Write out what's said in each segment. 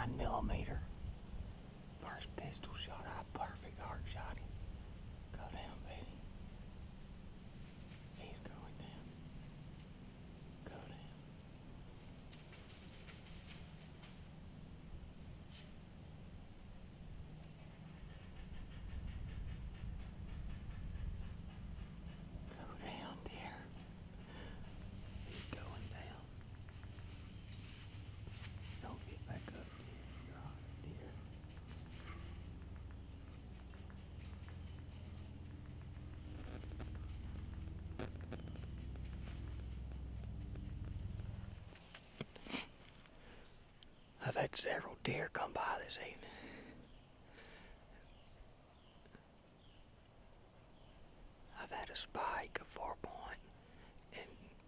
9mm. First pistol shot, I perfect heart shot him. Go down, baby. He's going down. Go down. Go down, dear. He's going down. Don't get back up here. You're on it, dear. I've had several deer come by this evening. I've had a spike, a 4-point, and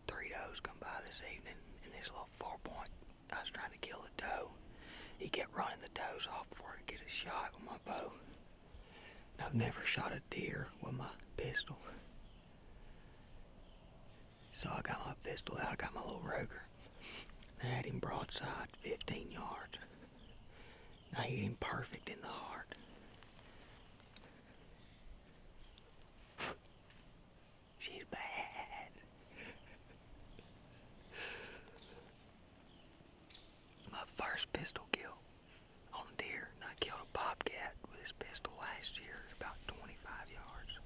3 does come by this evening. And this little 4-point, I was trying to kill the doe. He kept running the does off before I could get a shot with my bow. And I've never shot a deer with my pistol. So I got my pistol out, I got my little Ruger. I had him broadside, 15 yards. I hit him perfect in the heart. She's bad. My first pistol kill on a deer, and I killed a bobcat with his pistol last year, about 25 yards.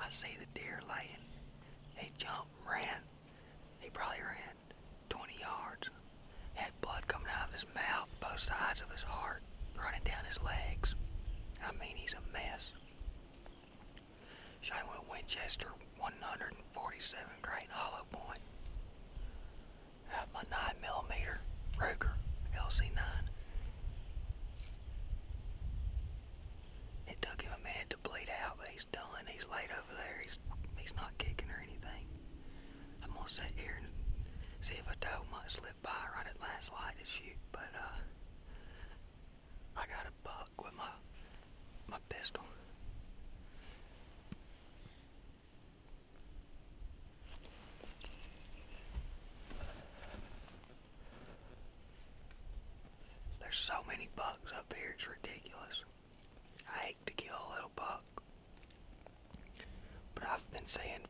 I see the deer laying. He jumped and ran. He probably ran 20 yards. Had blood coming out of his mouth, both sides of his heart, running down his legs. I mean, he's a mess. Shot him with a Winchester 147 grain hollow point. I have my 9mm Ruger LC9. It took him a minute to bleed out, but he's done. He's laid over there. He's not kicking or anything. I'm gonna sit here and see if a doe might slip by right at last light to shoot, but I got a buck with my pistol. There's so many bucks up here, it's ridiculous. I hate to kill a little buck, but I've been seeing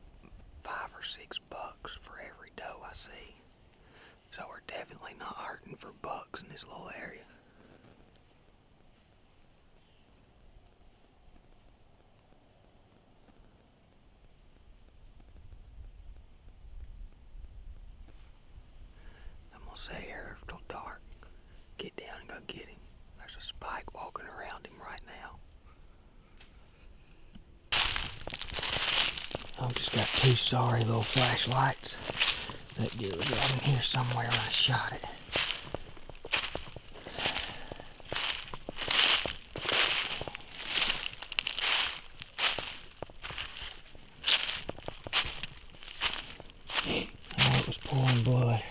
5 or 6 bucks for every doe I see. So we're definitely not hurting for bucks in this little area. I'm gonna stay here till dark. Get down and go get him. There's a spike walking around him right now. I've just got 2 sorry little flashlights. That deer was right in here somewhere when I shot it. Oh, it was pouring blood.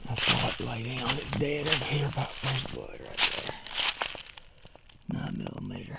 I saw it lay down. It's dead over here, but there's blood right there. 9mm.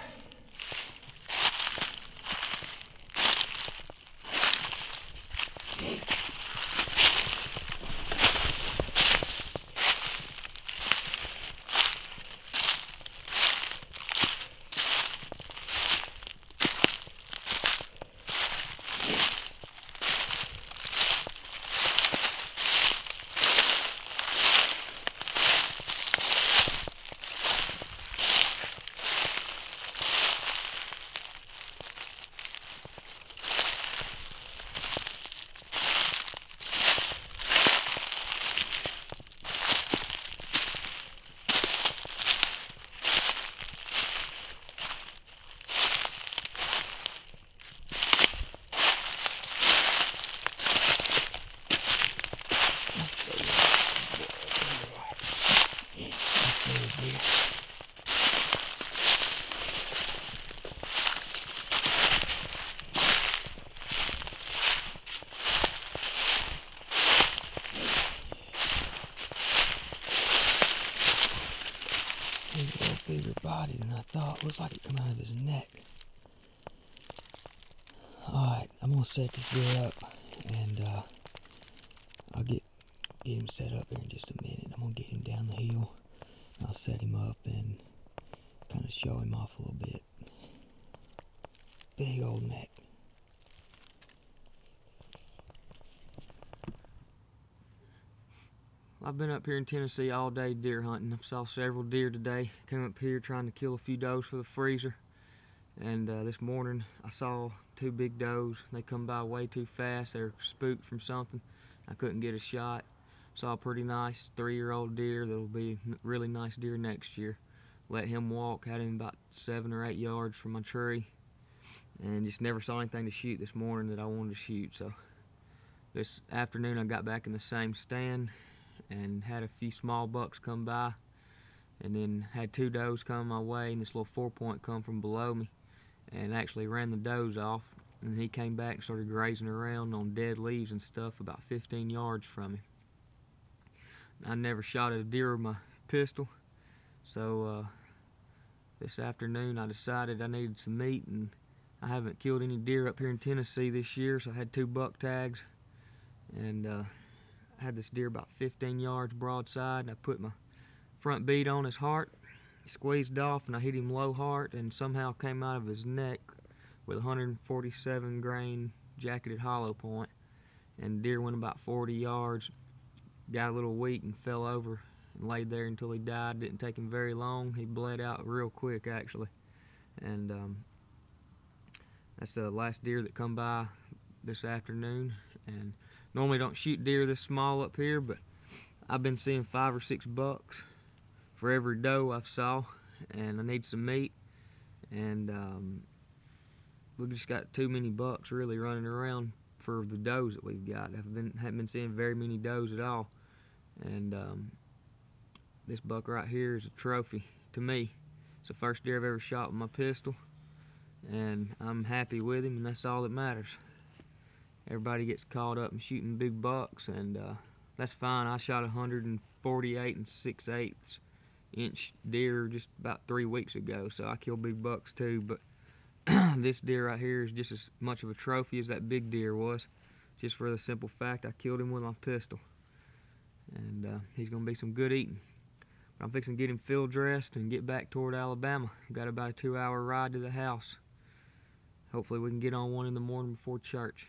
He's a little bigger body than I thought. Looks like it come out of his neck. Alright, I'm gonna set this deer up And I'll get him set up here in just a minute. I'm gonna get him down the hill. I'll set him up and kind of show him off a little bit. Big old neck. I've been up here in Tennessee all day deer hunting. I saw several deer today. Came up here trying to kill a few does for the freezer. And this morning I saw 2 big does. They come by way too fast. They were spooked from something. I couldn't get a shot. Saw a pretty nice 3-year-old deer that'll be a really nice deer next year. Let him walk. Had him about 7 or 8 yards from my tree. And just never saw anything to shoot this morning that I wanted to shoot. So this afternoon I got back in the same stand and had a few small bucks come by, and then had 2 does come my way, and this little 4-point come from below me and actually ran the does off, and he came back and started grazing around on dead leaves and stuff about 15 yards from me. I never shot at a deer with my pistol, so this afternoon I decided I needed some meat, and I haven't killed any deer up here in Tennessee this year, so I had 2 buck tags, and I had this deer about 15 yards broadside, and I put my front bead on his heart, squeezed off, and I hit him low heart, and somehow came out of his neck with a 147 grain jacketed hollow point. And the deer went about 40 yards, got a little weak and fell over and laid there until he died. Didn't take him very long. He bled out real quick actually. And that's the last deer that come by this afternoon. And normally don't shoot deer this small up here, but I've been seeing 5 or 6 bucks for every doe I've saw, and I need some meat. And we've just got too many bucks really running around for the does that we've got. Haven't been seeing very many does at all. And this buck right here is a trophy to me. It's the first deer I've ever shot with my pistol, and I'm happy with him, and that's all that matters. Everybody gets caught up in shooting big bucks, and that's fine. I shot 148 6/8 inch deer just about 3 weeks ago, so I kill big bucks too, but this deer right here is just as much of a trophy as that big deer was, just for the simple fact I killed him with my pistol. And he's gonna be some good eating. But I'm fixing to get him field dressed and get back toward Alabama. I've got about a 2-hour ride to the house. Hopefully we can get on one in the morning before church.